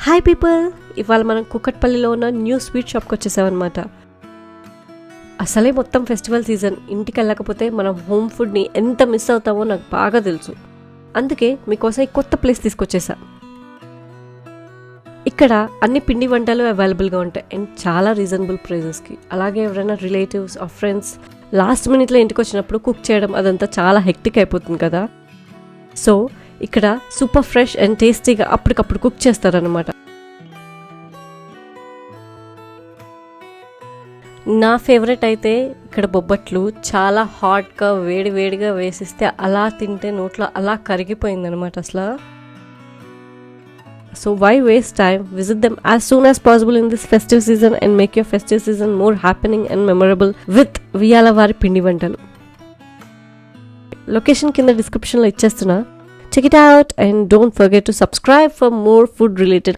Hi people, ఇవాళ మనం కుకట్పల్లిలో ఉన్న న్యూ స్వీట్ షాప్కి వచ్చేసామన్నమాట. అసలే మొత్తం ఫెస్టివల్ సీజన్, ఇంటికి వెళ్ళకపోతే మనం హోమ్ ఫుడ్ని ఎంత మిస్ అవుతామో నాకు బాగా తెలుసు. అందుకే మీకోసం ఈ కొత్త ప్లేస్ తీసుకొచ్చేసా. ఇక్కడ అన్ని పిండి వంటలు అవైలబుల్గా ఉంటాయి అండ్ చాలా రీజనబుల్ ప్రైజెస్కి. అలాగే ఎవరైనా రిలేటివ్స్ ఆర్ ఫ్రెండ్స్ లాస్ట్ మినిట్లో ఇంటికి వచ్చినప్పుడు కుక్ చేయడం అదంతా చాలా హెక్టిక్ అయిపోతుంది కదా. సో ఇక్కడ సూపర్ ఫ్రెష్ అండ్ టేస్టీగా అప్పటికప్పుడు కుక్ చేస్తారనమాట. నా ఫేవరెట్ అయితే ఇక్కడ బొబ్బట్లు చాలా హాట్గా వేడిగా వేసిస్తే అలా తింటే నోట్లో అలా కరిగిపోయిందనమాట అసలు. So why waste time? Visit them as soon as possible in this festive season and make your festive season more happening and memorable with Viyalavari Pindi Vantalu. Location కింద description లో ఇచ్చేస్తున్నా. Check it out and don't forget to subscribe for more food related